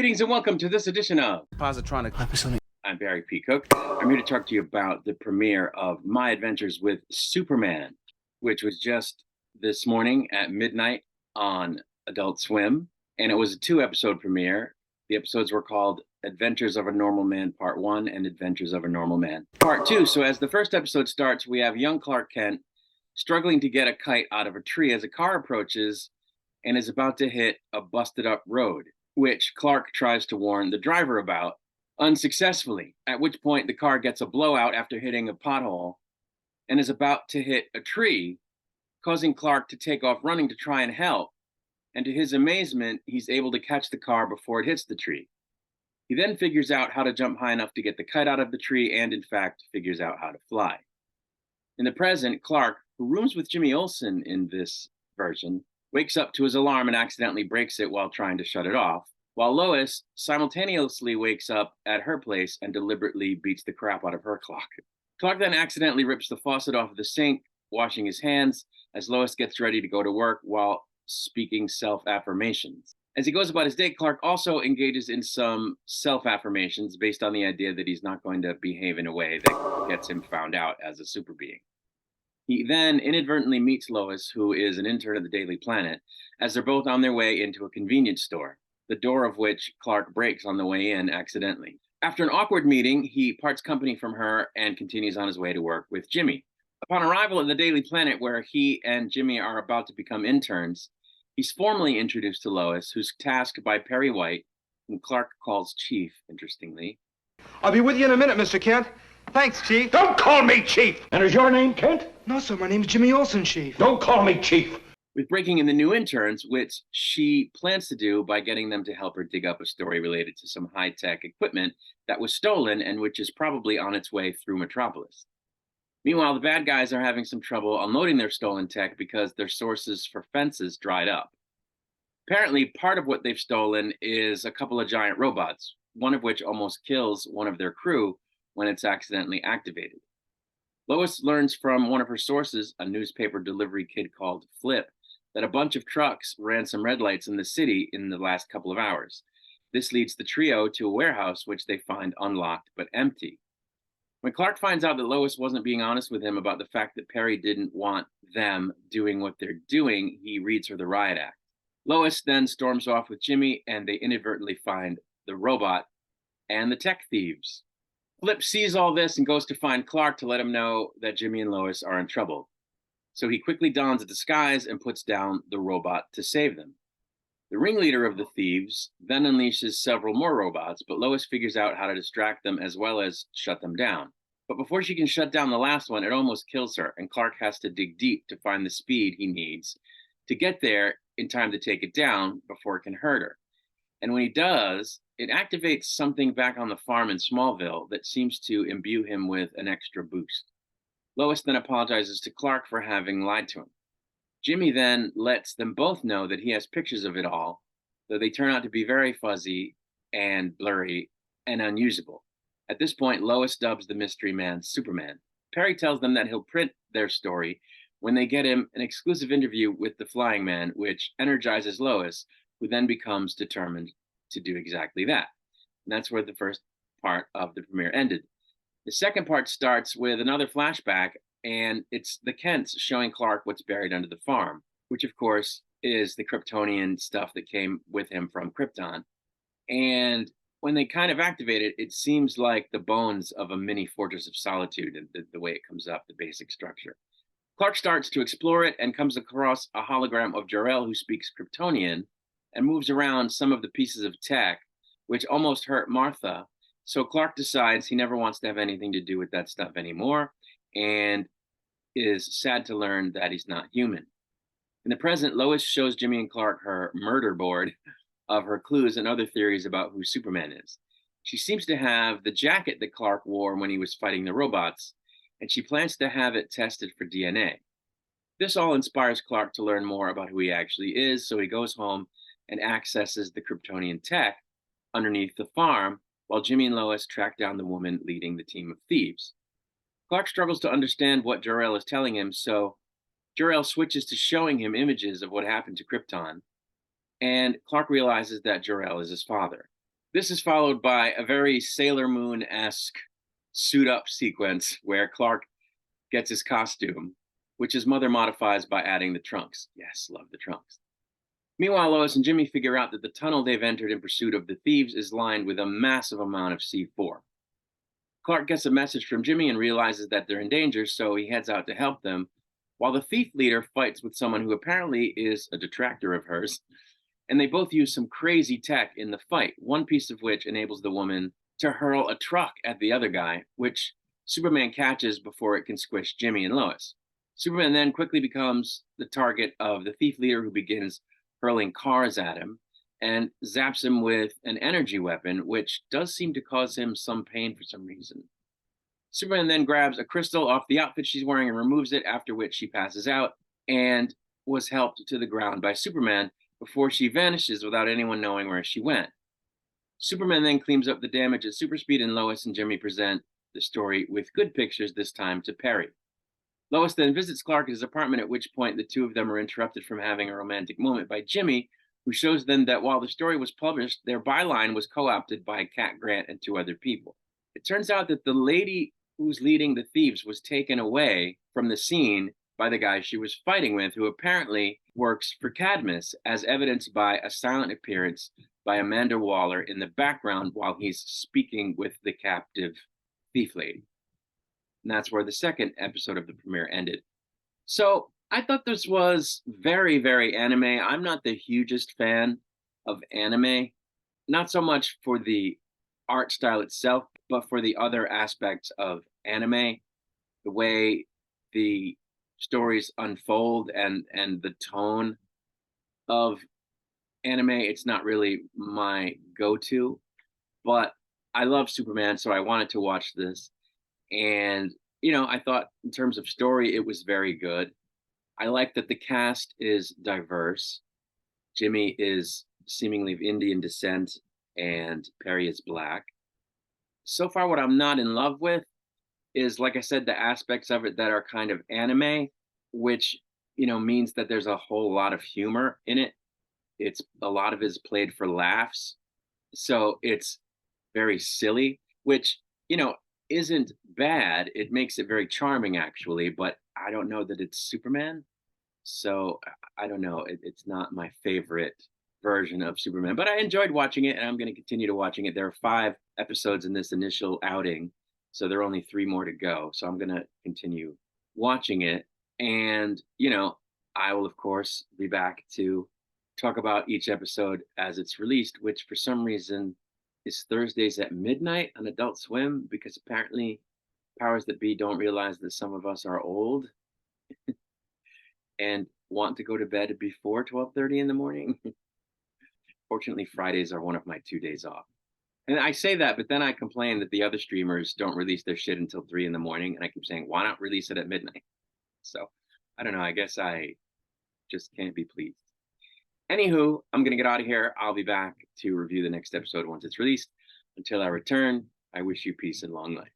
Greetings and welcome to this edition of Positronic. I'm Barry P. Cook. I'm here to talk to you about the premiere of My Adventures with Superman, which was just this morning at midnight on Adult Swim. And it was a 2-episode premiere. The episodes were called Adventures of a Normal Man Part 1 and Adventures of a Normal Man Part 2. So as the first episode starts, we have young Clark Kent struggling to get a kite out of a tree as a car approaches and is about to hit a busted up road, which Clark tries to warn the driver about unsuccessfully, at which point the car gets a blowout after hitting a pothole and is about to hit a tree, causing Clark to take off running to try and help. And to his amazement, he's able to catch the car before it hits the tree. He then figures out how to jump high enough to get the kite out of the tree and, in fact, figures out how to fly. In the present, Clark, who rooms with Jimmy Olsen in this version, wakes up to his alarm and accidentally breaks it while trying to shut it off, while Lois simultaneously wakes up at her place and deliberately beats the crap out of her clock. Clark then accidentally rips the faucet off of the sink, washing his hands, as Lois gets ready to go to work while speaking self-affirmations. As he goes about his day, Clark also engages in some self-affirmations based on the idea that he's not going to behave in a way that gets him found out as a super being. He then inadvertently meets Lois, who is an intern at the Daily Planet, as they're both on their way into a convenience store, the door of which Clark breaks on the way in accidentally. After an awkward meeting, he parts company from her and continues on his way to work with Jimmy. Upon arrival at the Daily Planet, where he and Jimmy are about to become interns, he's formally introduced to Lois, who's tasked by Perry White, whom Clark calls Chief, interestingly. I'll be with you in a minute, Mr. Kent. Thanks, Chief. Don't call me Chief! And is your name Kent? No, sir, my name's Jimmy Olsen, Chief. Don't call me Chief! With breaking in the new interns, which she plans to do by getting them to help her dig up a story related to some high-tech equipment that was stolen and which is probably on its way through Metropolis. Meanwhile, the bad guys are having some trouble unloading their stolen tech because their sources for fences dried up. Apparently, part of what they've stolen is a couple of giant robots, one of which almost kills one of their crew when it's accidentally activated. Lois learns from one of her sources, a newspaper delivery kid called Flip, that a bunch of trucks ran some red lights in the city in the last couple of hours. This leads the trio to a warehouse, which they find unlocked but empty. When Clark finds out that Lois wasn't being honest with him about the fact that Perry didn't want them doing what they're doing, he reads her the riot act. Lois then storms off with Jimmy, and they inadvertently find the robot and the tech thieves. Flip sees all this and goes to find Clark to let him know that Jimmy and Lois are in trouble. So he quickly dons a disguise and puts down the robot to save them. The ringleader of the thieves then unleashes several more robots, but Lois figures out how to distract them as well as shut them down. But before she can shut down the last one, it almost kills her, and Clark has to dig deep to find the speed he needs to get there in time to take it down before it can hurt her. And when he does, it activates something back on the farm in Smallville that seems to imbue him with an extra boost. Lois then apologizes to Clark for having lied to him. Jimmy then lets them both know that he has pictures of it all, though they turn out to be very fuzzy and blurry and unusable. At this point, Lois dubs the mystery man Superman. Perry tells them that he'll print their story when they get him an exclusive interview with the Flying Man, which energizes Lois, who then becomes determined to do exactly that. And that's where the first part of the premiere ended. The second part starts with another flashback, and it's the Kents showing Clark what's buried under the farm, which of course is the Kryptonian stuff that came with him from Krypton. And when they kind of activate it, it seems like the bones of a mini Fortress of Solitude, and the way it comes up, the basic structure. Clark starts to explore it and comes across a hologram of Jor-El who speaks Kryptonian and moves around some of the pieces of tech, which almost hurt Martha. So Clark decides he never wants to have anything to do with that stuff anymore and is sad to learn that he's not human. In the present, Lois shows Jimmy and Clark her murder board of her clues and other theories about who Superman is. She seems to have the jacket that Clark wore when he was fighting the robots, and she plans to have it tested for DNA. This all inspires Clark to learn more about who he actually is, so he goes home and accesses the Kryptonian tech underneath the farm, while Jimmy and Lois track down the woman leading the team of thieves. Clark struggles to understand what Jor-El is telling him, so Jor-El switches to showing him images of what happened to Krypton, and Clark realizes that Jor-El is his father. This is followed by a very Sailor Moon-esque suit up sequence where Clark gets his costume, which his mother modifies by adding the trunks. Yes, love the trunks. Meanwhile, Lois and Jimmy figure out that the tunnel they've entered in pursuit of the thieves is lined with a massive amount of C4. Clark gets a message from Jimmy and realizes that they're in danger, so he heads out to help them, while the thief leader fights with someone who apparently is a detractor of hers. And they both use some crazy tech in the fight, one piece of which enables the woman to hurl a truck at the other guy, which Superman catches before it can squish Jimmy and Lois. Superman then quickly becomes the target of the thief leader, who begins hurling cars at him and zaps him with an energy weapon, which does seem to cause him some pain for some reason. Superman then grabs a crystal off the outfit she's wearing and removes it, after which she passes out and was helped to the ground by Superman before she vanishes without anyone knowing where she went. Superman then cleans up the damage at super speed, and Lois and Jimmy present the story with good pictures, this time to Perry. Lois then visits Clark at his apartment, at which point the two of them are interrupted from having a romantic moment by Jimmy, who shows them that while the story was published, their byline was co-opted by Cat Grant and two other people. It turns out that the lady who's leading the thieves was taken away from the scene by the guy she was fighting with, who apparently works for Cadmus, as evidenced by a silent appearance by Amanda Waller in the background while he's speaking with the captive thief lady. And that's where the second episode of the premiere ended. So I thought this was very, very anime. I'm not the hugest fan of anime, not so much for the art style itself, but for the other aspects of anime, the way the stories unfold and the tone of anime. It's not really my go-to, but I love Superman, so I wanted to watch this. And, I thought in terms of story, it was very good. I like that the cast is diverse. Jimmy is seemingly of Indian descent, and Perry is Black. So far, what I'm not in love with is, like I said, the aspects of it that are kind of anime, which, means that there's a whole lot of humor in it. It's a lot of it is played for laughs. So it's very silly, which, isn't bad. It makes it very charming, actually, but I don't know that it's Superman. So I don't know. It's not my favorite version of Superman, but I enjoyed watching it, and I'm going to continue to watching it. There are 5 episodes in this initial outing, so there are only 3 more to go. So I'm going to continue watching it. And, I will, of course, be back to talk about each episode as it's released, which for some reason is Thursdays at midnight on Adult Swim, because apparently powers that be don't realize that some of us are old and want to go to bed before 12:30 in the morning. Fortunately, Fridays are one of my 2 days off. And I say that, but then I complain that the other streamers don't release their shit until 3 in the morning. And I keep saying, why not release it at midnight? So I don't know. I guess I just can't be pleased. Anywho, I'm going to get out of here. I'll be back to review the next episode once it's released. Until I return, I wish you peace and long life.